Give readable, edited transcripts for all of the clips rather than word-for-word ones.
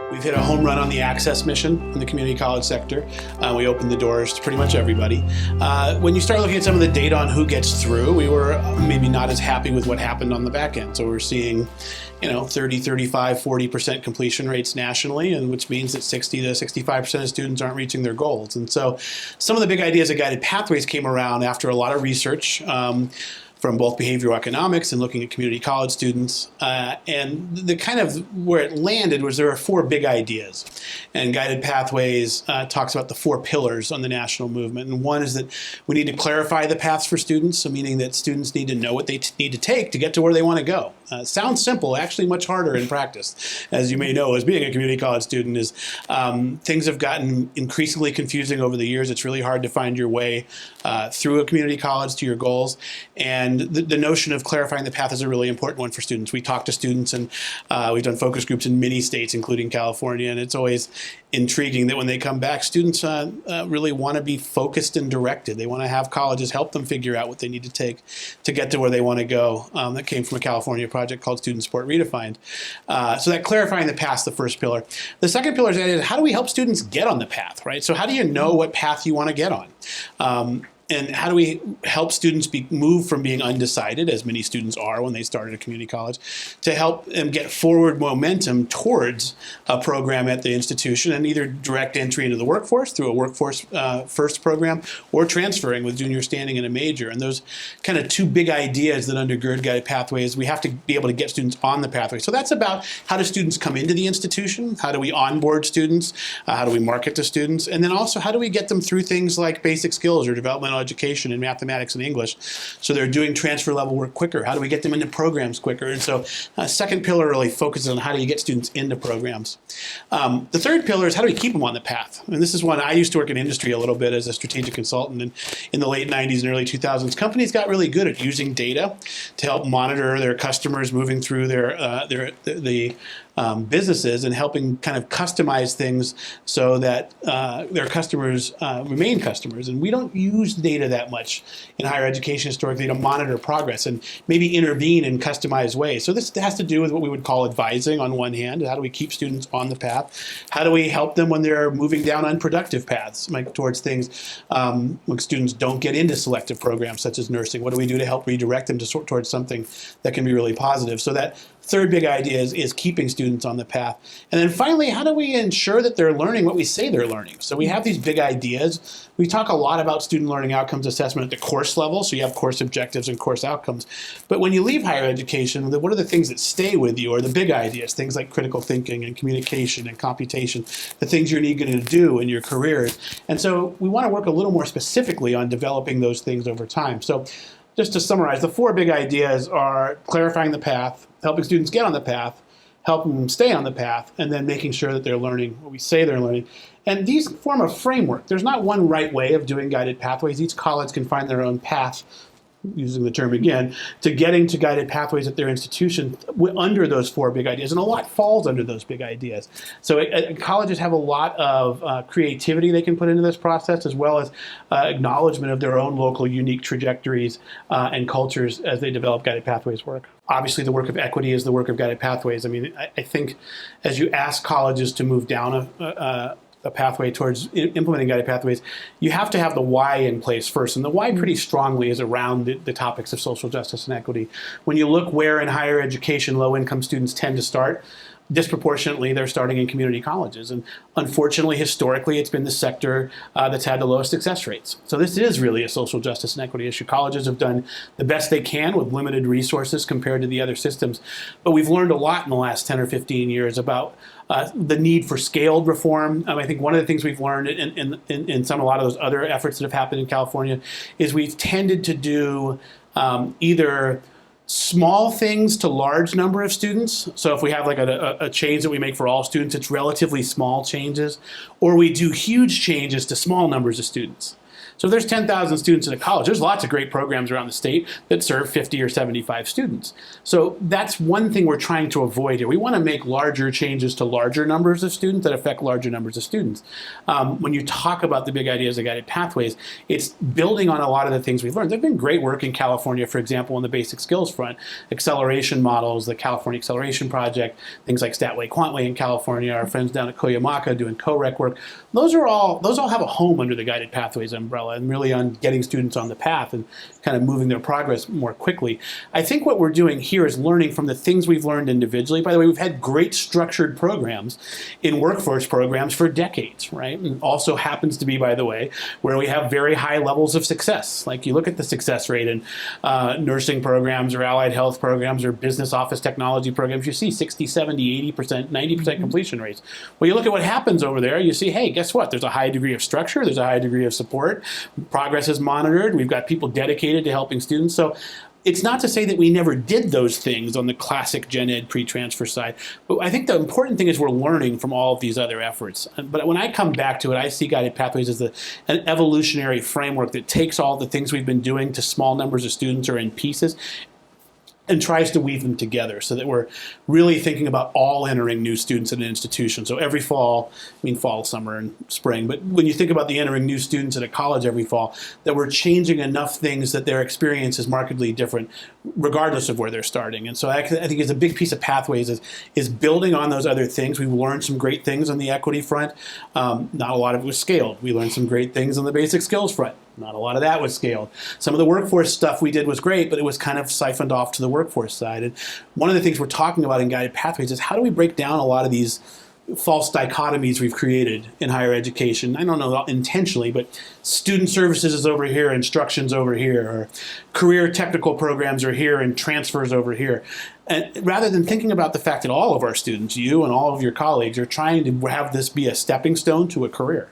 We've hit a home run on the access mission in the community college sector. We opened the doors to pretty much everybody. When you start looking at some of the data on who gets through, we were maybe not as happy with what happened on the back end. So we're seeing, 30, 35, 40% completion rates nationally, and which means that 60 to 65% of students aren't reaching their goals. And so some of the big ideas of guided pathways came around after a lot of research from both behavioral economics and looking at community college students. And the kind of where it landed was there are four big ideas. And Guided Pathways talks about the four pillars on the national movement. And one is that we need to clarify the paths for students, so meaning that students need to know what they need to take to get to where they want to go. Sounds simple, actually much harder in practice. As you may know, as being a community college student, is things have gotten increasingly confusing over the years. It's really hard to find your way through a community college to your goals. And the notion of clarifying the path is a really important one for students. We talk to students, and we've done focus groups in many states, including California, and it's always intriguing that when they come back, students really want to be focused and directed. They want to have colleges help them figure out what they need to take to get to where they want to go. That came from a California project called Student Support Redefined. So that clarifying the path is the first pillar. The second pillar is how do we help students get on the path, right? So how do you know what path you want to get on? And how do we help students move from being undecided, as many students are when they start at a community college, to help them get forward momentum towards a program at the institution and either direct entry into the workforce through a workforce first program or transferring with junior standing in a major. And those kind of two big ideas that undergird Guided Pathways, we have to be able to get students on the pathway. So that's about how do students come into the institution, how do we onboard students, how do we market to students, and then also how do we get them through things like basic skills or developmental education in mathematics and English, so they're doing transfer level work quicker. How do we get them into programs quicker? And so second pillar really focuses on how do you get students into programs. The third pillar is how do we keep them on the path? And this is one I used to work in industry a little bit as a strategic consultant, and in the late 90s and early 2000s, companies got really good at using data to help monitor their customers moving through the businesses and helping kind of customize things so that their customers remain customers. And we don't use data that much in higher education historically to monitor progress and maybe intervene in customized ways. So this has to do with what we would call advising on one hand. How do we keep students on the path? How do we help them when they're moving down unproductive paths, like towards things when students don't get into selective programs such as nursing? What do we do to help redirect them towards something that can be really positive? So that third big idea is keeping students on the path. And then finally, how do we ensure that they're learning what we say they're learning? So we have these big ideas. We talk a lot about student learning outcomes assessment at the course level, so you have course objectives and course outcomes. But when you leave higher education, what are the things that stay with you, or the big ideas, things like critical thinking and communication and computation, the things you're going to do in your careers. And so we want to work a little more specifically on developing those things over time. So just to summarize, the four big ideas are clarifying the path, helping students get on the path, helping them stay on the path, and then making sure that they're learning what we say they're learning. And these form a framework. There's not one right way of doing guided pathways. Each college can find their own path, using the term again, to getting to guided pathways at their institution under those four big ideas. And a lot falls under those big ideas. So colleges have a lot of creativity they can put into this process, as well as acknowledgement of their own local unique trajectories and cultures as they develop guided pathways work. Obviously, the work of equity is the work of guided pathways. I mean, I think as you ask colleges to move down a pathway towards implementing guided pathways, you have to have the why in place first. And the why pretty strongly is around the topics of social justice and equity. When you look where in higher education low-income students tend to start, disproportionately they're starting in community colleges. And unfortunately, historically, it's been the sector that's had the lowest success rates. So this is really a social justice and equity issue. Colleges have done the best they can with limited resources compared to the other systems. But we've learned a lot in the last 10 or 15 years about the need for scaled reform. I think one of the things we've learned in a lot of those other efforts that have happened in California is we've tended to do either small things to large number of students. So if we have like a change that we make for all students, it's relatively small changes, or we do huge changes to small numbers of students. So if there's 10,000 students in a college, there's lots of great programs around the state that serve 50 or 75 students. So that's one thing we're trying to avoid here. We want to make larger changes to larger numbers of students that affect larger numbers of students. When you talk about the big ideas of guided pathways, it's building on a lot of the things we've learned. There's been great work in California, for example, on the basic skills front, acceleration models, the California Acceleration Project, things like Statway Quantway in California, our friends down at Cuyamaca doing co-rec work. Those all have a home under the guided pathways umbrella and really on getting students on the path and kind of moving their progress more quickly. I think what we're doing here is learning from the things we've learned individually. By the way, we've had great structured programs in workforce programs for decades, right? And also happens to be, by the way, where we have very high levels of success. Like you look at the success rate in nursing programs or allied health programs or business office technology programs, you see 60, 70, 80%, 90% completion rates. Well, you look at what happens over there, you see, hey, guess what? There's a high degree of structure, there's a high degree of support, progress is monitored, we've got people dedicated to helping students. So it's not to say that we never did those things on the classic gen ed pre-transfer side, but I think the important thing is we're learning from all of these other efforts. But when I come back to it, I see guided pathways as an evolutionary framework that takes all the things we've been doing to small numbers of students or in pieces and tries to weave them together so that we're really thinking about all entering new students at an institution. So every fall, fall, summer, and spring, but when you think about the entering new students at a college every fall, that we're changing enough things that their experience is markedly different regardless of where they're starting. And so I think it's a big piece of Pathways is building on those other things. We've learned some great things on the equity front. Not a lot of it was scaled. We learned some great things on the basic skills front. Not a lot of that was scaled. Some of the workforce stuff we did was great, but it was kind of siphoned off to the workforce side. And one of the things we're talking about in Guided Pathways is how do we break down a lot of these false dichotomies we've created in higher education. I don't know intentionally, but student services is over here, instruction's over here, or career technical programs are here and transfers over here. And rather than thinking about the fact that all of our students, you and all of your colleagues, are trying to have this be a stepping stone to a career.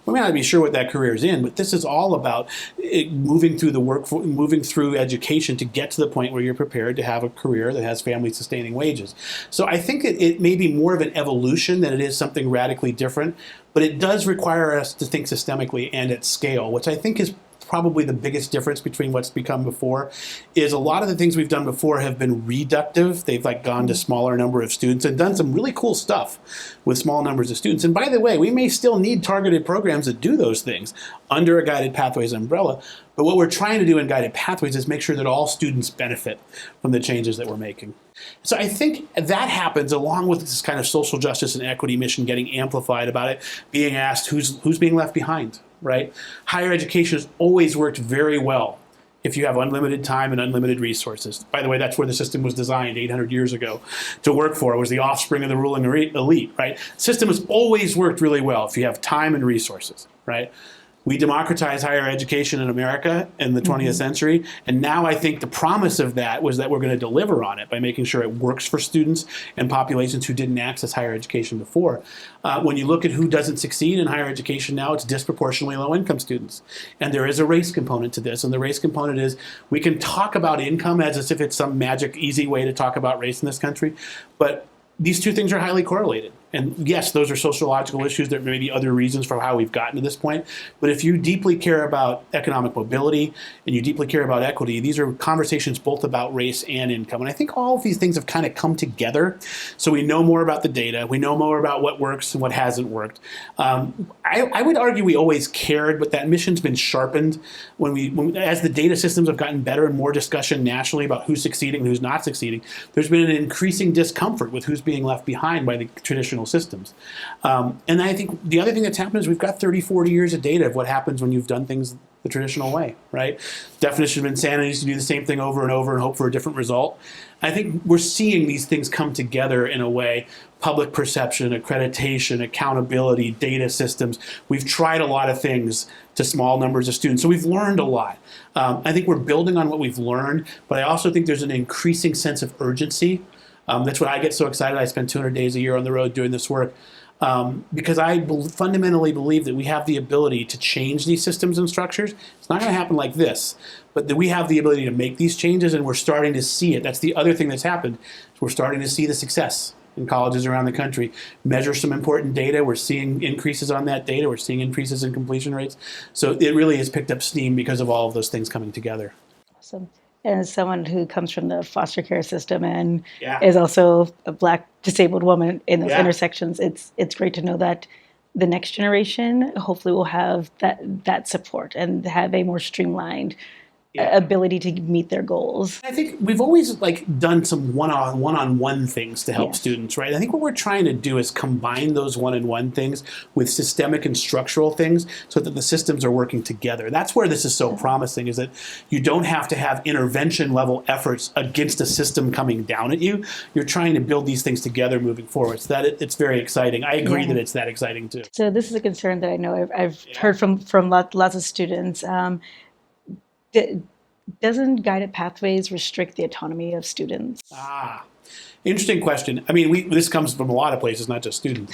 We may not be sure what that career is in, but this is all about moving through education to get to the point where you're prepared to have a career that has family-sustaining wages. So I think it may be more of an evolution than it is something radically different, but it does require us to think systemically and at scale, which I think is probably the biggest difference between what's become before. Is a lot of the things we've done before have been reductive. They've gone to smaller number of students and done some really cool stuff with small numbers of students. And by the way, we may still need targeted programs that do those things under a Guided Pathways umbrella. But what we're trying to do in Guided Pathways is make sure that all students benefit from the changes that we're making. So I think that happens along with this kind of social justice and equity mission getting amplified about it, being asked who's being left behind, right? Higher education has always worked very well if you have unlimited time and unlimited resources. By the way, that's where the system was designed 800 years ago to work for. It was the offspring of the ruling elite, right? The system has always worked really well if you have time and resources, right? We democratized higher education in America in the 20th century, and now I think the promise of that was that we're going to deliver on it by making sure it works for students and populations who didn't access higher education before. When you look at who doesn't succeed in higher education now, it's disproportionately low-income students. And there is a race component to this, and the race component is we can talk about income as if it's some magic, easy way to talk about race in this country, but these two things are highly correlated. And yes, those are sociological issues. There may be other reasons for how we've gotten to this point. But if you deeply care about economic mobility and you deeply care about equity, these are conversations both about race and income. And I think all of these things have kind of come together. So we know more about the data. We know more about what works and what hasn't worked. I would argue we always cared, but that mission's been sharpened as the data systems have gotten better and more discussion nationally about who's succeeding and who's not succeeding. There's been an increasing discomfort with who's being left behind by the traditional systems. And I think the other thing that's happened is we've got 30, 40 years of data of what happens when you've done things the traditional way, right? Definition of insanity is to do the same thing over and over and hope for a different result. I think we're seeing these things come together in a way. Public perception, accreditation, accountability, data systems. We've tried a lot of things to small numbers of students, so we've learned a lot. I think we're building on what we've learned, but I also think there's an increasing sense of urgency. That's why I get so excited. I spend 200 days a year on the road doing this work because I fundamentally believe that we have the ability to change these systems and structures. It's not going to happen like this, but that we have the ability to make these changes, and we're starting to see it. That's the other thing that's happened. We're starting to see the success. in colleges around the country, measure some important data. We're seeing increases on that data. We're seeing increases in completion rates. So it really has picked up steam because of all of those things coming together. Awesome. And as someone who comes from the foster care system and Yeah. is also a Black disabled woman in those Yeah. intersections, it's great to know that the next generation hopefully will have that support and have a more streamlined ability to meet their goals. I think we've always done some one-on-one things to help Yes. students, right? I think what we're trying to do is combine those one-on-one things with systemic and structural things so that the systems are working together. That's where this is so promising, is that you don't have to have intervention level efforts against a system coming down at you. You're trying to build these things together moving forward. So that it's very exciting. I agree that it's that exciting too. So this is a concern that I know I've heard from lots of students. Doesn't guided pathways restrict the autonomy of students? Interesting question. I mean, this comes from a lot of places, not just students.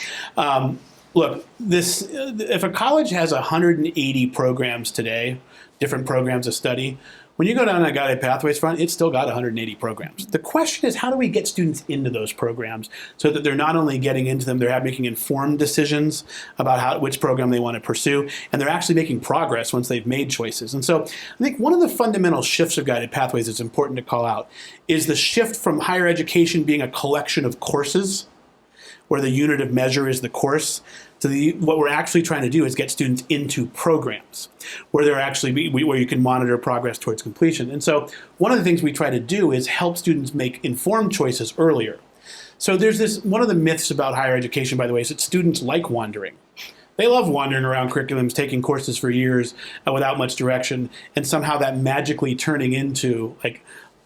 Look, if a college has 180 programs today, different programs of study, when you go down that guided pathways front, it's still got 180 programs. The question is, how do we get students into those programs so that they're not only getting into them, they're making informed decisions about which program they want to pursue, and they're actually making progress once they've made choices. And so I think one of the fundamental shifts of guided pathways that's important to call out is the shift from higher education being a collection of courses, where the unit of measure is the course, to what we're actually trying to do is get students into programs where where you can monitor progress towards completion. And so one of the things we try to do is help students make informed choices earlier. So there's one of the myths about higher education, by the way, is that students like wandering. They love wandering around curriculums, taking courses for years without much direction, and somehow that magically turning into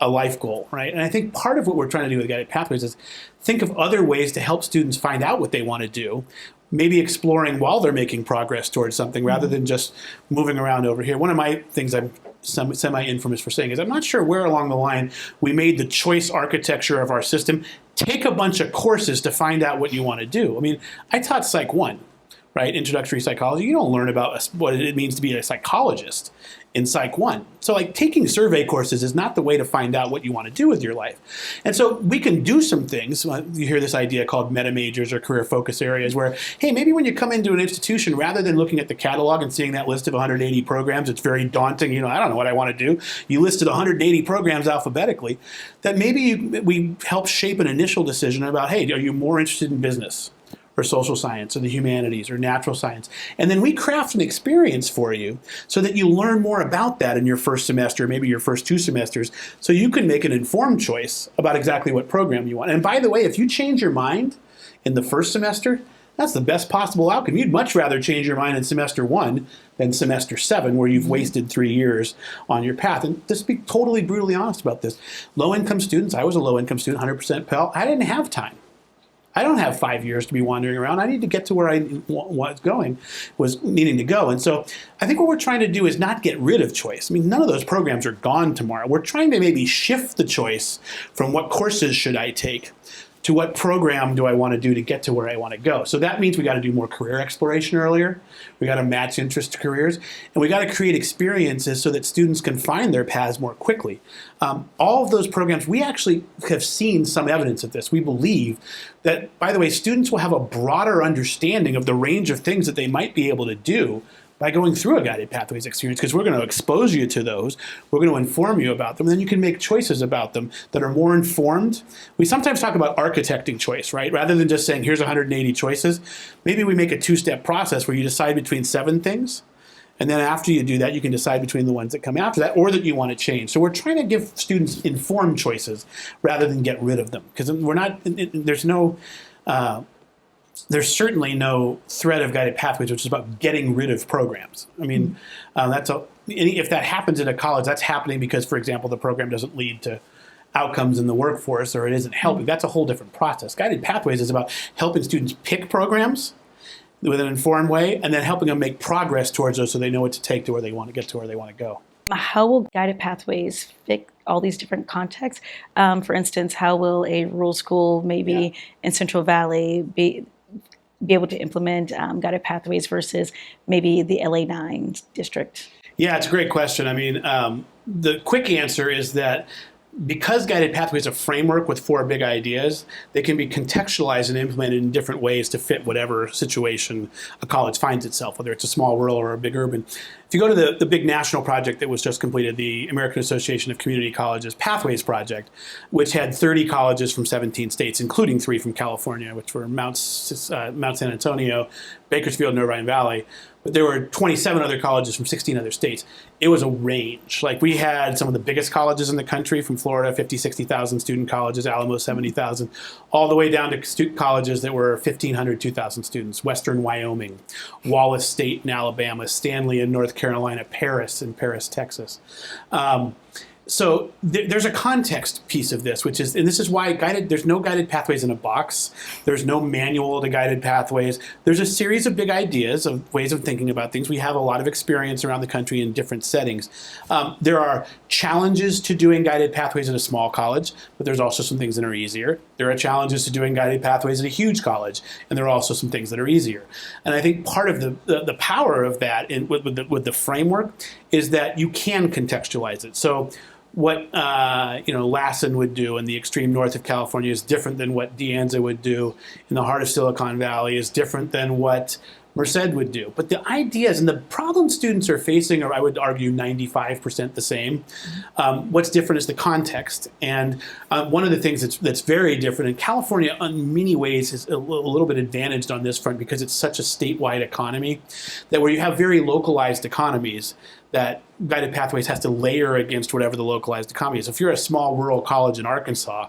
a life goal, right? And I think part of what we're trying to do with Guided Pathways is think of other ways to help students find out what they want to do, maybe exploring while they're making progress towards something rather than just moving around over here. One of my things I'm semi-infamous for saying is I'm not sure where along the line we made the choice architecture of our system take a bunch of courses to find out what you want to do. I mean, I taught Psych 1, right? Introductory psychology. You don't learn about what it means to be a psychologist in Psych 1. So taking survey courses is not the way to find out what you want to do with your life. And so we can do some things. You hear this idea called meta majors or career focus areas where, hey, maybe when you come into an institution, rather than looking at the catalog and seeing that list of 180 programs, it's very daunting. I don't know what I want to do. You listed 180 programs alphabetically. That maybe we help shape an initial decision about, hey, are you more interested in business, or social science, or the humanities, or natural science? And then we craft an experience for you so that you learn more about that in your first semester, maybe your first 2 semesters, so you can make an informed choice about exactly what program you want. And by the way, if you change your mind in the first semester, that's the best possible outcome. You'd much rather change your mind in semester 1 than semester 7, where you've wasted 3 years on your path. And just be totally brutally honest about this. Low-income students, I was a low-income student, 100% Pell, I didn't have time. I don't have 5 years to be wandering around. I need to get to where I was needing to go. And so I think what we're trying to do is not get rid of choice. I mean, none of those programs are gone tomorrow. We're trying to maybe shift the choice from what courses should I take to what program do I want to do to get to where I want to go. So that means we got to do more career exploration earlier. We got to match interest to careers, and we got to create experiences so that students can find their paths more quickly. All of those programs, we actually have seen some evidence of this. We believe that, by the way, students will have a broader understanding of the range of things that they might be able to do by going through a Guided Pathways experience, because we're going to expose you to those, we're going to inform you about them, and then you can make choices about them that are more informed. We sometimes talk about architecting choice, right? Rather than just saying, here's 180 choices, maybe we make a 2-step process where you decide between 7 things, and then after you do that, you can decide between the ones that come after that or that you want to change. So we're trying to give students informed choices rather than get rid of them, because there's certainly no threat of Guided Pathways, which is about getting rid of programs. I mean, if that happens in a college, that's happening because, for example, the program doesn't lead to outcomes in the workforce or it isn't helping. That's a whole different process. Guided Pathways is about helping students pick programs with an informed way and then helping them make progress towards those so they know what to take to where they want to get to where they want to go. How will Guided Pathways fit all these different contexts? For instance, how will a rural school maybe in Central Valley be able to implement Guided Pathways versus maybe the LA9 district? Yeah, it's a great question. I mean, the quick answer is that because guided pathways is a framework with 4 big ideas, they can be contextualized and implemented in different ways to fit whatever situation a college finds itself, whether it's a small rural or a big urban. If you go to the big national project that was just completed, the American Association of Community Colleges Pathways Project, which had 30 colleges from 17 states, including 3 from California, which were Mount San Antonio, Bakersfield, and Irvine Valley. But there were 27 other colleges from 16 other states. It was a range. Like, we had some of the biggest colleges in the country, from Florida, 50, 60,000 student colleges, Alamo, 70,000, all the way down to colleges that were 1,500, 2,000 students. Western Wyoming, Wallace State in Alabama, Stanley in North Carolina, Paris in Paris, Texas. So there's a context piece of this, which is, and this is why there's no guided pathways in a box. There's no manual to guided pathways. There's a series of big ideas of ways of thinking about things. We have a lot of experience around the country in different settings. There are challenges to doing guided pathways at a small college, but there's also some things that are easier. There are challenges to doing guided pathways at a huge college, and there are also some things that are easier. And I think part of the power of that with the framework is that you can contextualize it. So what Lassen would do in the extreme north of California is different than what De Anza would do in the heart of Silicon Valley, is different than what Merced would do. But the ideas and the problems students are facing are, I would argue, 95% the same. What's different is the context. And one of the things that's very different, and California in many ways is a little bit advantaged on this front because it's such a statewide economy, that where you have very localized economies, that guided pathways has to layer against whatever the localized economy is. If you're a small rural college in Arkansas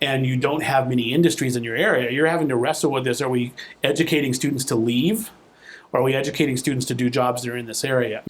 and you don't have many industries in your area, you're having to wrestle with this. Are we educating students to leave? Or are we educating students to do jobs that are in this area?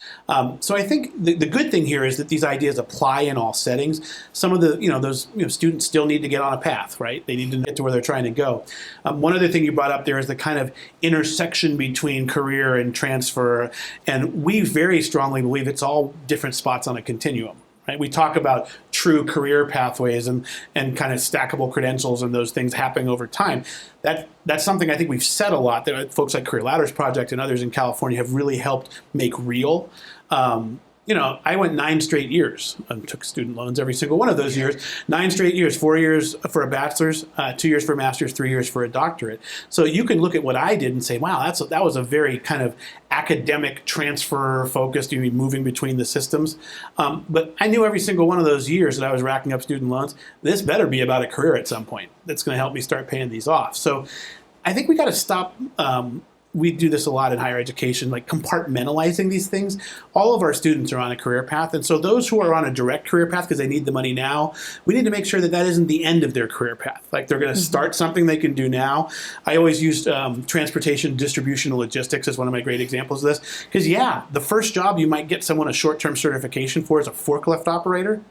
So I think the good thing here is that these ideas apply in all settings. Some of those students still need to get on a path, right? They need to get to where they're trying to go. One other thing you brought up there is the kind of intersection between career and transfer, and we very strongly believe it's all different spots on a continuum. Right? We talk about true career pathways and kind of stackable credentials and those things happening over time. That's something I think we've said a lot, that folks like Career Ladders Project and others in California have really helped make real. I went 9 straight years and took student loans every single one of those years. 9 straight years, 4 years for a bachelor's, 2 years for a master's, 3 years for a doctorate. So you can look at what I did and say, wow, that was a very kind of academic transfer focused, moving between the systems. But I knew every single one of those years that I was racking up student loans, this better be about a career at some point that's going to help me start paying these off. So I think we got to stop. We do this a lot in higher education, like compartmentalizing these things. All of our students are on a career path. And so those who are on a direct career path because they need the money now, we need to make sure that isn't the end of their career path. Like, they're going to start something they can do now. I always use transportation, distribution, and logistics as one of my great examples of this. Because, the first job you might get someone a short-term certification for is a forklift operator.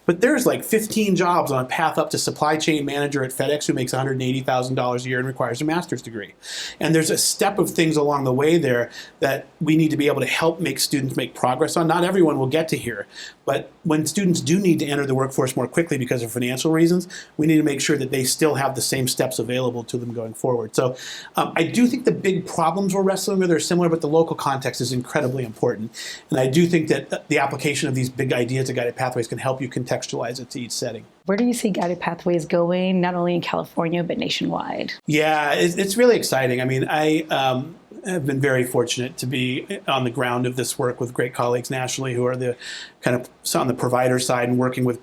But there's like 15 jobs on a path up to supply chain manager at FedEx who makes $180,000 a year and requires a master's degree. And there's a step of things along the way there that we need to be able to help make students make progress on. Not everyone will get to here, but when students do need to enter the workforce more quickly because of financial reasons, we need to make sure that they still have the same steps available to them going forward. So I do think the big problems we're wrestling with are similar, but the local context is incredibly important. And I do think that the application of these big ideas of guided pathways can help you contextualize it to each setting. Where do you see guided pathways going, not only in California, but nationwide? Yeah, it's really exciting. I mean, I have been very fortunate to be on the ground of this work with great colleagues nationally who are the kind of on the provider side and working with,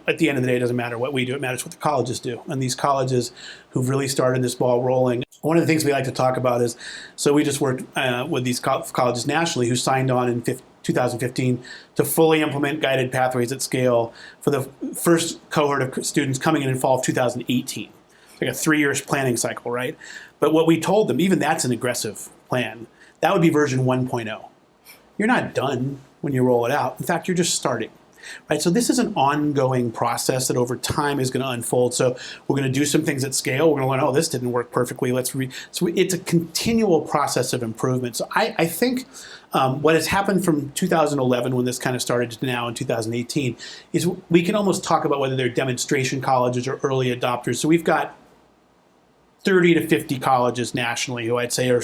at the end of the day, it doesn't matter what we do, it matters what the colleges do. And these colleges who've really started this ball rolling, one of the things we like to talk about is, so we just worked with these colleges nationally who signed on in 2015 to fully implement guided pathways at scale for the first cohort of students coming in fall of 2018. It's like a 3-year planning cycle, right? But what we told them, even that's an aggressive plan, that would be version 1.0. You're not done when you roll it out. In fact, you're just starting. Right, so this is an ongoing process that over time is going to unfold. So we're going to do some things at scale. We're going to learn, this didn't work perfectly. So it's a continual process of improvement. So I think what has happened from 2011, when this kind of started, to now in 2018, is we can almost talk about whether they're demonstration colleges or early adopters. So we've got 30 to 50 colleges nationally who I'd say are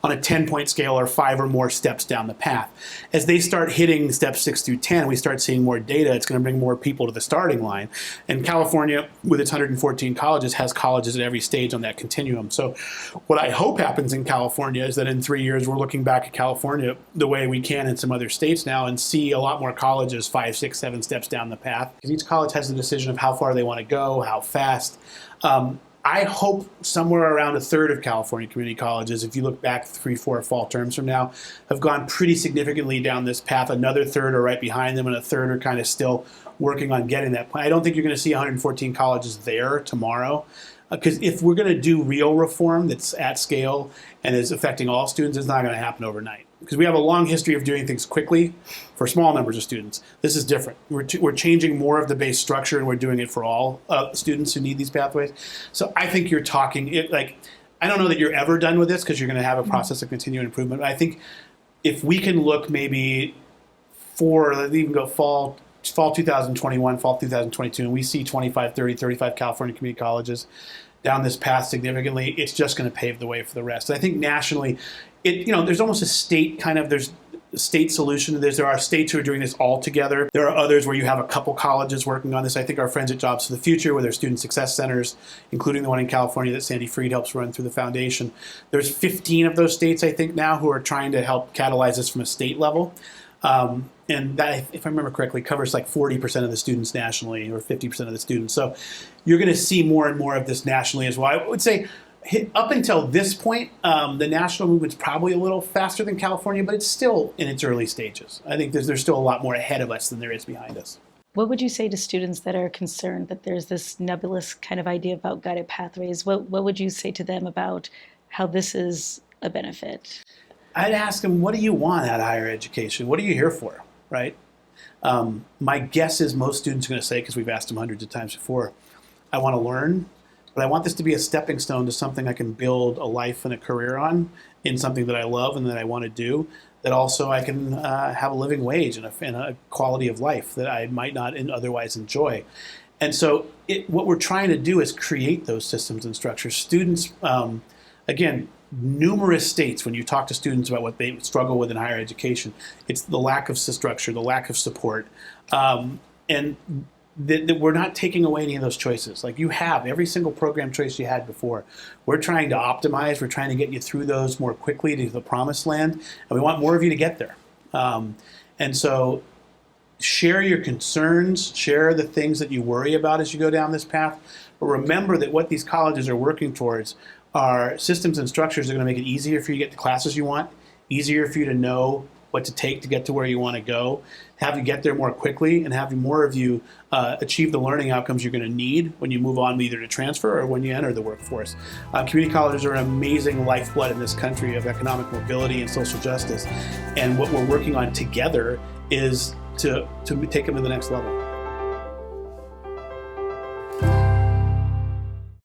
on a 10-point scale or 5 or more steps down the path. As they start hitting steps 6 through 10, we start seeing more data. It's going to bring more people to the starting line. And California, with its 114 colleges, has colleges at every stage on that continuum. So what I hope happens in California is that in 3 years, we're looking back at California the way we can in some other states now and see a lot more colleges 5, 6, 7 steps down the path. Because each college has the decision of how far they want to go, how fast. I hope somewhere around a third of California community colleges, if you look back 3, 4 fall terms from now, have gone pretty significantly down this path. Another third are right behind them, and a third are kind of still working on getting that plan. I don't think you're going to see 114 colleges there tomorrow, because if we're going to do real reform that's at scale and is affecting all students, it's not going to happen overnight. Because we have a long history of doing things quickly for small numbers of students. This is different. We're changing more of the base structure, and we're doing it for all students who need these pathways. So I think you're talking, I don't know that you're ever done with this, because you're going to have a process of continuing improvement. But I think if we can look maybe let's even go fall 2021, fall 2022, and we see 25, 30, 35 California community colleges down this path significantly, it's just going to pave the way for the rest. And I think nationally, there's almost a state there's a state solution to this. There are states who are doing this all together. There are others where you have a couple colleges working on this. I think our friends at Jobs for the Future, with their student success centers, including the one in California that Sandy Freed helps run through the foundation. There's 15 of those states, I think, now who are trying to help catalyze this from a state level. And that, if I remember correctly, covers like 40% of the students nationally, or 50% of the students. So you're going to see more and more of this nationally as well. I would say up until this point, the national movement's probably a little faster than California, but it's still in its early stages. I think there's still a lot more ahead of us than there is behind us. What would you say to students that are concerned that there's this nebulous kind of idea about guided pathways? What would you say to them about how this is a benefit? I'd ask them, what do you want out of higher education? What are you here for, right? My guess is most students are going to say, because we've asked them hundreds of times before, I want to learn, but I want this to be a stepping stone to something I can build a life and a career on, in something that I love and that I want to do, that also I can have a living wage and a quality of life that I might not otherwise enjoy. And so what we're trying to do is create those systems and structures. Students, again, numerous states, when you talk to students about what they struggle with in higher education, it's the lack of structure, the lack of support, and that we're not taking away any of those choices. Like, you have every single program choice you had before. We're trying to optimize. We're trying to get you through those more quickly to the promised land, and we want more of you to get there. And so share your concerns, share the things that you worry about as you go down this path, but remember that what these colleges are working towards are systems and structures that are going to make it easier for you to get the classes you want, easier for you to know what to take to get to where you want to go, have you get there more quickly, and have more of you achieve the learning outcomes you're going to need when you move on either to transfer or when you enter the workforce. Community colleges are an amazing lifeblood in this country of economic mobility and social justice, and what we're working on together is to take them to the next level.